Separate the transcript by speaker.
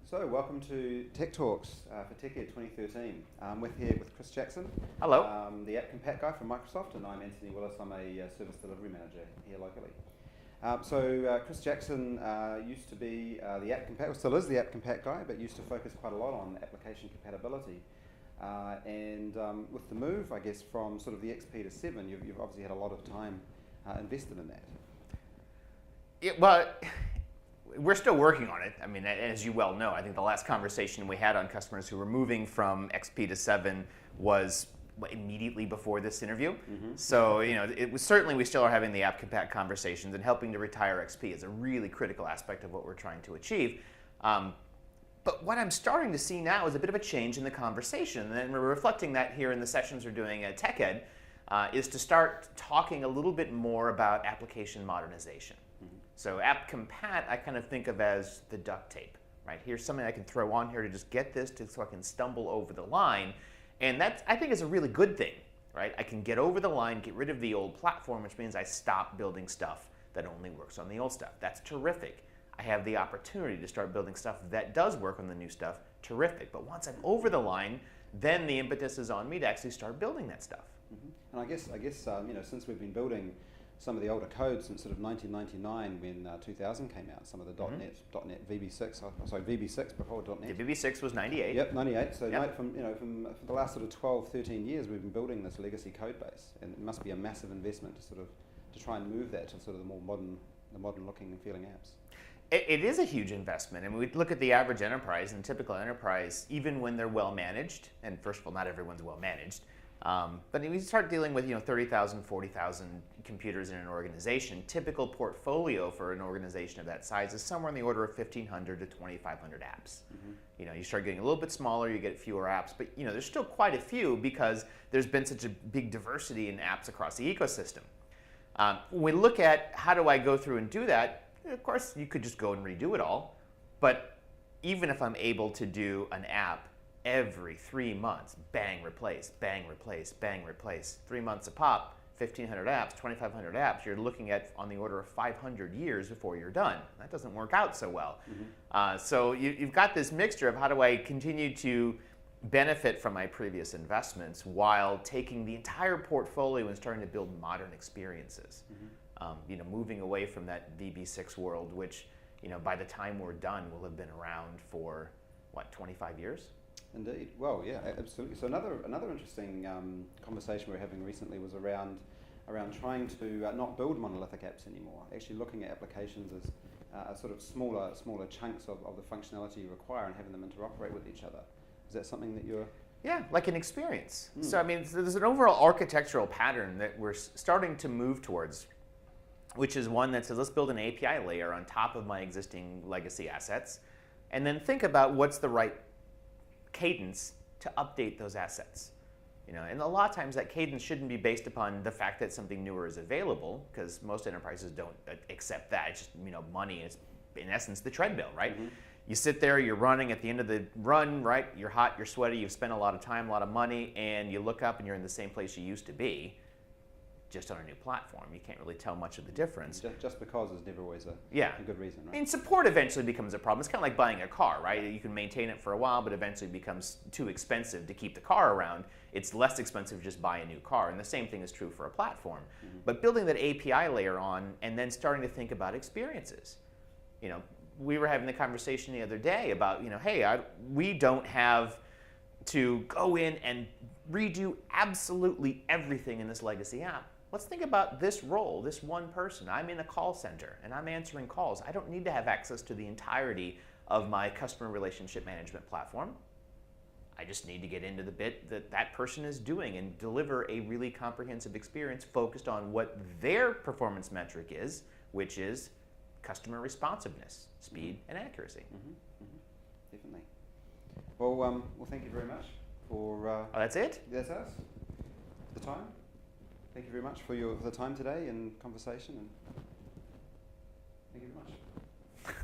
Speaker 1: So, welcome to TechTalks for TechEd 2013. We're here with Chris Jackson.
Speaker 2: Hello.
Speaker 1: The App Compat guy from Microsoft, and I'm Anthony Willis. I'm a service delivery manager here locally. Chris Jackson used to be the App Compat, still is the App Compat guy, but used to focus quite a lot on application compatibility. With the move, I guess, from sort of the XP to 7, you've obviously had a lot of time invested in that.
Speaker 2: We're still working on it. I mean, as you well know, I think the last conversation we had on customers who were moving from XP to 7 was immediately before this interview. Mm-hmm. So, it was certainly, we still are having the App Compat conversations, and helping to retire XP is a really critical aspect of what we're trying to achieve. But what I'm starting to see now is a bit of a change in the conversation, and we're reflecting that here in the sessions we're doing at TechEd, is to start talking a little bit more about application modernization. So App Compat I kind of think of as the duct tape, right? Here's something I can throw on here to just get this so I can stumble over the line. And that, I think, is a really good thing, right? I can get over the line, get rid of the old platform, which means I stop building stuff that only works on the old stuff. That's terrific. I have the opportunity to start building stuff that does work on the new stuff. Terrific. But once I'm over the line, then the impetus is on me to actually start building that stuff.
Speaker 1: Mm-hmm. And I guess since we've been building some of the older code since sort of 1999 when 2000 came out, some of the .NET VB6, VB6 before .NET.
Speaker 2: The VB6 was 98.
Speaker 1: Yep, 98. So
Speaker 2: yep.
Speaker 1: From the last sort of 12, 13 years, we've been building this legacy code base, and it must be a massive investment to try and move that to sort of the more modern looking and feeling apps.
Speaker 2: It is a huge investment. I mean, we look at the average enterprise, and typical enterprise, even when they're well managed, and first of all, not everyone's well managed, but we start dealing with 30,000, 40,000 computers in an organization. Typical portfolio for an organization of that size is somewhere in the order of 1,500 to 2,500 apps. Mm-hmm. You start getting a little bit smaller, you get fewer apps, but there's still quite a few because there's been such a big diversity in apps across the ecosystem. When we look at how do I go through and do that, of course you could just go and redo it all, but even if I'm able to do an app every 3 months, bang, replace, bang, replace, bang, replace. 3 months a pop, 1,500 apps, 2,500 apps, you're looking at on the order of 500 years before you're done. That doesn't work out so well. Mm-hmm. So you've got this mixture of how do I continue to benefit from my previous investments while taking the entire portfolio and starting to build modern experiences. Mm-hmm. Moving away from that VB6 world, which by the time we're done will have been around for, 25 years?
Speaker 1: Indeed. Well, yeah, absolutely. So another interesting conversation we were having recently was around trying to not build monolithic apps anymore. Actually, looking at applications as sort of smaller chunks of the functionality you require and having them interoperate with each other. Is that something that you're?
Speaker 2: Yeah, like an experience. So I mean, there's an overall architectural pattern that we're starting to move towards, which is one that says let's build an API layer on top of my existing legacy assets, and then think about what's the right cadence to update those assets. And a lot of times that cadence shouldn't be based upon the fact that something newer is available, because most enterprises don't accept that. It's just money is in essence the treadmill, right? Mm-hmm. You sit there, you're running at the end of the run, right? You're hot, you're sweaty, you've spent a lot of time, a lot of money, and you look up and you're in the same place you used to be, just on a new platform. You can't really tell much of the difference.
Speaker 1: Just because is never always a good reason, right?
Speaker 2: I mean, support eventually becomes a problem. It's kind of like buying a car, right? You can maintain it for a while, but eventually it becomes too expensive to keep the car around. It's less expensive to just buy a new car, and the same thing is true for a platform. Mm-hmm. But building that API layer on and then starting to think about experiences. We were having the conversation the other day about, hey, we don't have to go in and redo absolutely everything in this legacy app. Let's think about this role, this one person. I'm in a call center and I'm answering calls. I don't need to have access to the entirety of my customer relationship management platform. I just need to get into the bit that person is doing and deliver a really comprehensive experience focused on what their performance metric is, which is customer responsiveness, speed, and accuracy. Mm-hmm.
Speaker 1: Mm-hmm. Definitely. Well, thank you very much for.
Speaker 2: That's it.
Speaker 1: That's us. The time. Thank you very much for the time today and conversation, and thank you very much.